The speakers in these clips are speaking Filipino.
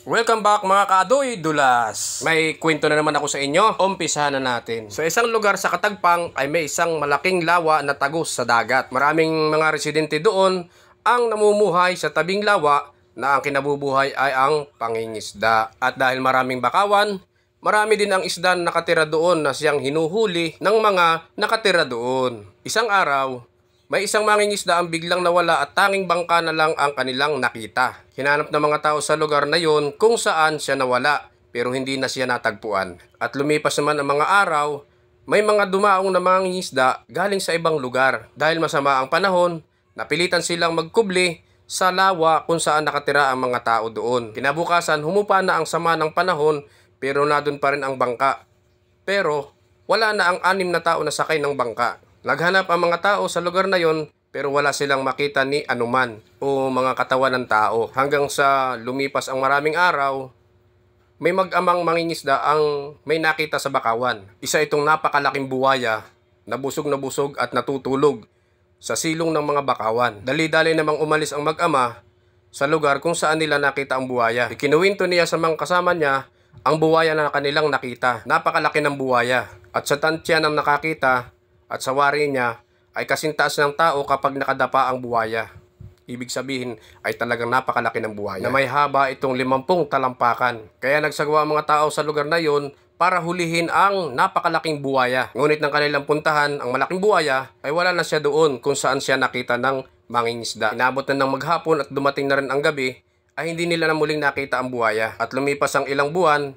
Welcome back mga kaadoy dulas. May kwento na naman ako sa inyo. Umpisahan na natin. Sa isang lugar sa Katagpang ay may isang malaking lawa na tagos sa dagat. Maraming mga residente doon ang namumuhay sa tabing lawa na ang kinabubuhay ay ang pangingisda. At dahil maraming bakawan, marami din ang isda na nakatira doon na siyang hinuhuli ng mga nakatira doon. Isang araw, may isang mangingisda ang biglang nawala at tanging bangka na lang ang kanilang nakita. Hinanap ng mga tao sa lugar na yon kung saan siya nawala pero hindi na siya natagpuan. At lumipas naman ang mga araw, may mga dumaong na mangingisda galing sa ibang lugar. Dahil masama ang panahon, napilitan silang magkubli sa lawa kung saan nakatira ang mga tao doon. Kinabukasan, humupa na ang sama ng panahon pero nadun pa rin ang bangka. Pero wala na ang 6 na tao na sakay ng bangka. Naghanap ang mga tao sa lugar na yon pero wala silang makita ni anuman o mga katawan ng tao. Hanggang sa lumipas ang maraming araw, may mag-amang mangingisda ang may nakita sa bakawan. Isa itong napakalaking buwaya na busog at natutulog sa silong ng mga bakawan. Dali-dali namang umalis ang mag-ama sa lugar kung saan nila nakita ang buwaya. Ikinuwento niya sa mga kasama niya ang buwaya na kanilang nakita. Napakalaki ng buwaya at sa tansya ng nakakita at sa wari niya ay kasintaas ng tao kapag nakadapa ang buwaya. Ibig sabihin ay talagang napakalaki ng buwaya na may haba itong 50 talampakan. Kaya nagsagawa ang mga tao sa lugar na yon para hulihin ang napakalaking buwaya. Ngunit ng kanilang puntahan, ang malaking buwaya ay wala na siya doon kung saan siya nakita ng mangingisda. Inabot na ng maghapon at dumating na rin ang gabi ay hindi nila na muling nakita ang buwaya. At lumipas ang ilang buwan,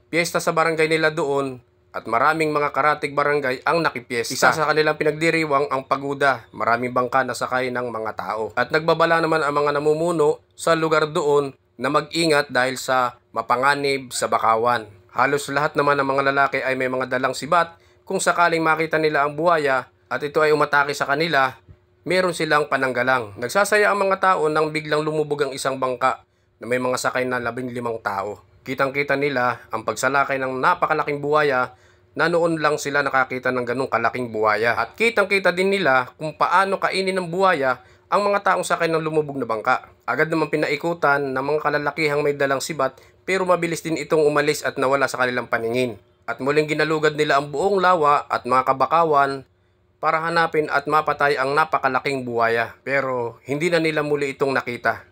piyesta sa barangay nila doon at maraming mga karatig barangay ang nakipiesta. Isa sa kanilang pinagdiriwang ang paguda. Maraming bangka na sakay ng mga tao. At nagbabala naman ang mga namumuno sa lugar doon na mag-ingat dahil sa mapanganib sa bakawan. Halos lahat naman ng mga lalaki ay may mga dalang sibat. Kung sakaling makita nila ang buwaya at ito ay umatake sa kanila, meron silang pananggalang. Nagsasaya ang mga tao nang biglang lumubog ang isang bangka na may mga sakay na 15 tao. Kitang-kita nila ang pagsalakay ng napakalaking buwaya na noon lang sila nakakita ng ganung kalaking buwaya. At kitang-kita din nila kung paano kainin ng buwaya ang mga taong sakay ng lumubog na bangka. Agad naman pinaikutan ng mga kalalakihang may dalang sibat pero mabilis din itong umalis at nawala sa kanilang paningin. At muling ginalugad nila ang buong lawa at mga kabakawan para hanapin at mapatay ang napakalaking buwaya. Pero hindi na nila muli itong nakita.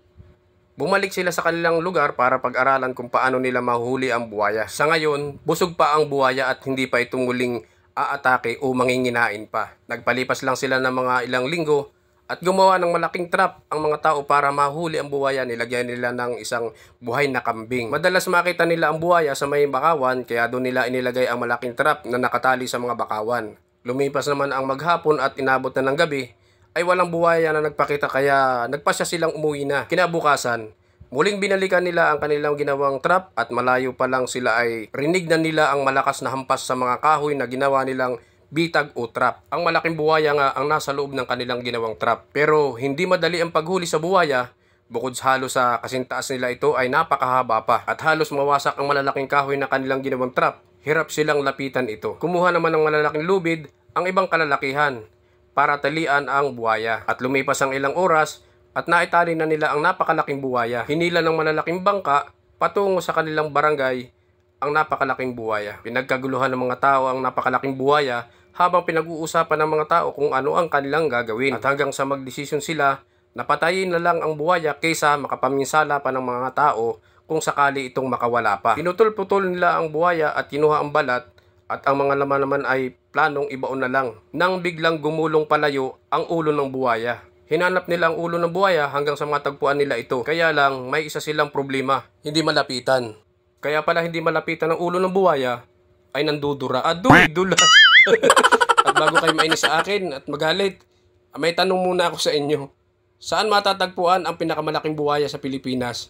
Bumalik sila sa kanilang lugar para pag-aralan kung paano nila mahuli ang buwaya. Sa ngayon, busog pa ang buwaya at hindi pa itong muling aatake o manginginain pa. Nagpalipas lang sila ng mga ilang linggo at gumawa ng malaking trap ang mga tao para mahuli ang buwaya. Nilagyan nila ng isang buhay na kambing. Madalas makita nila ang buwaya sa may bakawan kaya doon nila inilagay ang malaking trap na nakatali sa mga bakawan. Lumipas naman ang maghapon at inabot na ng gabi ay walang buwaya na nagpakita kaya nagpasya silang umuwi na. Kinabukasan, muling binalikan nila ang kanilang ginawang trap at malayo pa lang sila ay rinig na nila ang malakas na hampas sa mga kahoy na ginawa nilang bitag o trap. Ang malaking buwaya nga ang nasa loob ng kanilang ginawang trap. Pero hindi madali ang paghuli sa buwaya. Bukod sa halos sa kasintaas nila ito ay napakahaba pa at halos mawasak ang malalaking kahoy na kanilang ginawang trap. Hirap silang lapitan ito. Kumuha naman ng malalaking lubid ang ibang kalalakihan para talian ang buwaya. At lumipas ang ilang oras at naitali na nila ang napakalaking buwaya. Hinila ng malalaking bangka patungo sa kanilang barangay ang napakalaking buwaya. Pinagkaguluhan ng mga tao ang napakalaking buwaya habang pinag-uusapan ng mga tao kung ano ang kanilang gagawin. At hanggang sa magdesisyon sila na patayin na lang ang buwaya kaysa makapaminsala pa ng mga tao kung sakali itong makawala pa. Pinutol-putol nila ang buwaya at kinuha ang balat at ang mga laman naman ay planong ibaon na lang. Nang biglang gumulong palayo ang ulo ng buwaya. Hinanap nila ang ulo ng buwaya hanggang sa matagpuan nila ito. Kaya lang may isa silang problema. Hindi malapitan. Kaya pala hindi malapitan ang ulo ng buwaya ay nandudura. Adoy, dulas. At bago kayo mainis sa akin at magalit, may tanong muna ako sa inyo. Saan matatagpuan ang pinakamalaking buwaya sa Pilipinas?